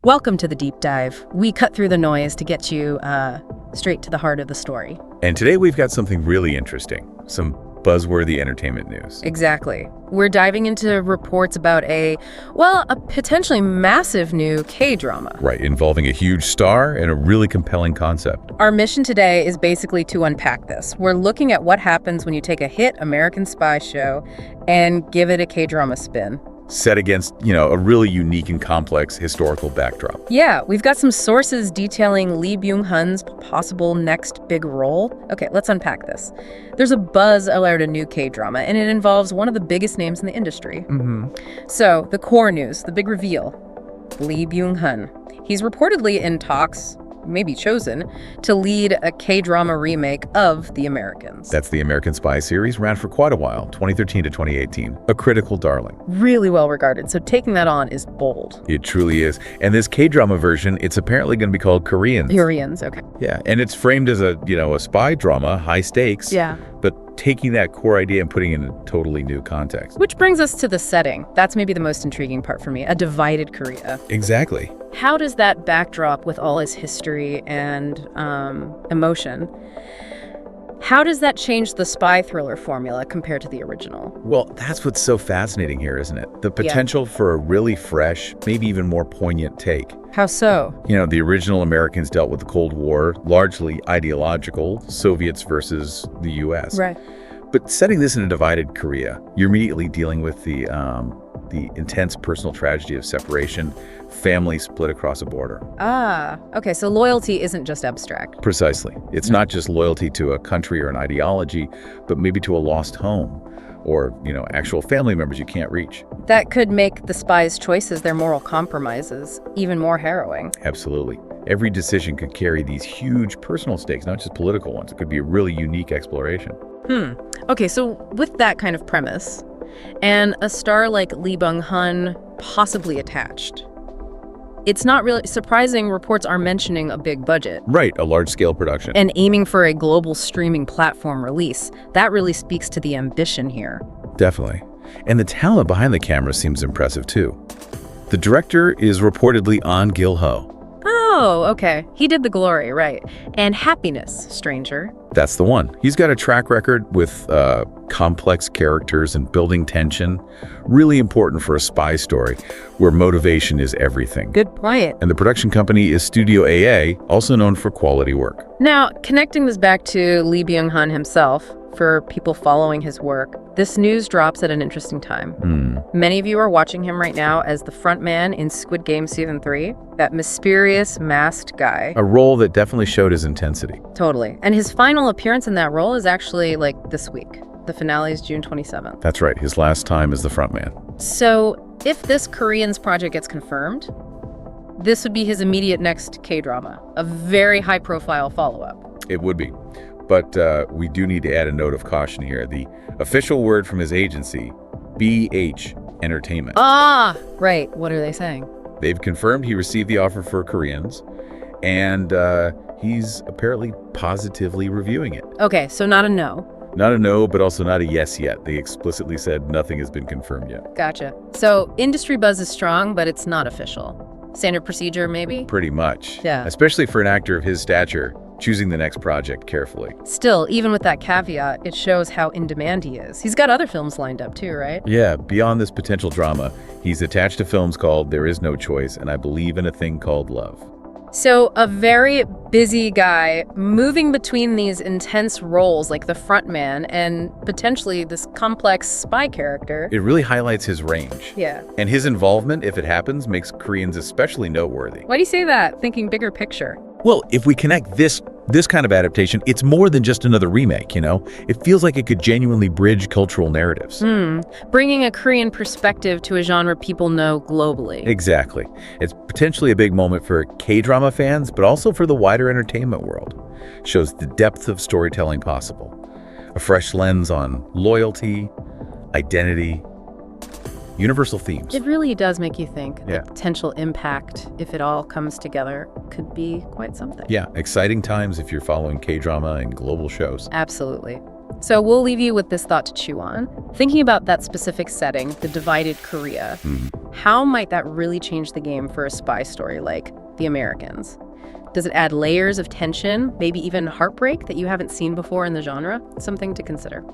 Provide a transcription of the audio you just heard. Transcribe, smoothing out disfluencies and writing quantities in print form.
Welcome to the deep dive. We cut through the noise to get you straight to the heart of the story. And today we've got something really interesting, some buzzworthy entertainment news. Exactly. We're diving into reports about a potentially massive new K-drama. Right, involving a huge star and a really compelling concept. Our mission today is basically to unpack this. We're looking at what happens when you take a hit American spy show and give it a K-drama spin. Set against, a really unique and complex historical backdrop. Yeah, we've got some sources detailing Lee Byung Hun's possible next big role. Okay, let's unpack this. There's a buzz about a new K-drama, and it involves one of the biggest names in the industry. So, the core news, the big reveal, Lee Byung Hun. He's reportedly in talks, maybe chosen, to lead a K-drama remake of The Americans. That's the American Spy series, ran for quite a while, 2013 to 2018. A critical darling. Really well regarded, so taking that on is bold. It truly is. And this K-drama version, it's apparently going to be called Koreans. Koreans, okay. Yeah, and it's framed as a spy drama, high stakes. Yeah. But taking that core idea and putting it in a totally new context. Which brings us to the setting. That's maybe the most intriguing part for me, a divided Korea. Exactly. How does that backdrop with all its history and emotion, how does that change the spy thriller formula compared to the original? Well, that's what's so fascinating here, isn't it? The potential for a really fresh, maybe even more poignant take. How so? The original Americans dealt with the Cold War, largely ideological, Soviets versus the U.S. Right. But setting this in a divided Korea, you're immediately dealing with the intense personal tragedy of separation, family split across a border. Okay, so loyalty isn't just abstract. Precisely. It's not just loyalty to a country or an ideology, but maybe to a lost home or, actual family members you can't reach. That could make the spies' choices, their moral compromises, even more harrowing. Absolutely. Every decision could carry these huge personal stakes, not just political ones. It could be a really unique exploration. Okay, so with that kind of premise, and a star like Lee Byung Hun possibly attached, it's not really surprising reports are mentioning a big budget. Right, a large-scale production. And aiming for a global streaming platform release. That really speaks to the ambition here. Definitely. And the talent behind the camera seems impressive, too. The director is reportedly Ahn Gil Ho. Oh, okay. He did The Glory, right. And Happiness, Stranger. That's the one. He's got a track record with complex characters and building tension. Really important for a spy story where motivation is everything. Good point. And the production company is Studio AA, also known for quality work. Now, connecting this back to Lee Byung Hun himself, for people following his work, this news drops at an interesting time. Many of you are watching him right now as the front man in Squid Game Season 3, that mysterious masked guy. A role that definitely showed his intensity. Totally. And his final appearance in that role is actually this week. The finale is June 27th. That's right, his last time as the front man. So if this Koreans project gets confirmed, this would be his immediate next K-drama, a very high-profile follow-up. It would be. But we do need to add a note of caution here. The official word from his agency, BH Entertainment. Right. What are they saying? They've confirmed he received the offer for Koreans, and he's apparently positively reviewing it. Okay, so not a no. Not a no, but also not a yes yet. They explicitly said nothing has been confirmed yet. Gotcha. So industry buzz is strong, but it's not official. Standard procedure, maybe? Pretty much. Yeah. Especially for an actor of his stature, choosing the next project carefully. Still, even with that caveat, it shows how in demand he is. He's got other films lined up too, right? Yeah, beyond this potential drama, he's attached to films called There Is No Choice and I Believe in a Thing Called Love. So a very busy guy moving between these intense roles like the front man and potentially this complex spy character. It really highlights his range. Yeah. And his involvement, if it happens, makes Koreans especially noteworthy. Why do you say that, thinking bigger picture? Well, if we connect this kind of adaptation, it's more than just another remake, It feels like it could genuinely bridge cultural narratives. Bringing a Korean perspective to a genre people know globally. Exactly. It's potentially a big moment for K-drama fans, but also for the wider entertainment world. Shows the depth of storytelling possible. A fresh lens on loyalty, identity, universal themes. It really does make you think. Yeah. The potential impact, if it all comes together, could be quite something. Yeah, exciting times if you're following K-drama and global shows. Absolutely. So we'll leave you with this thought to chew on. Thinking about that specific setting, the divided Korea, How might that really change the game for a spy story like The Americans? Does it add layers of tension, maybe even heartbreak that you haven't seen before in the genre? Something to consider.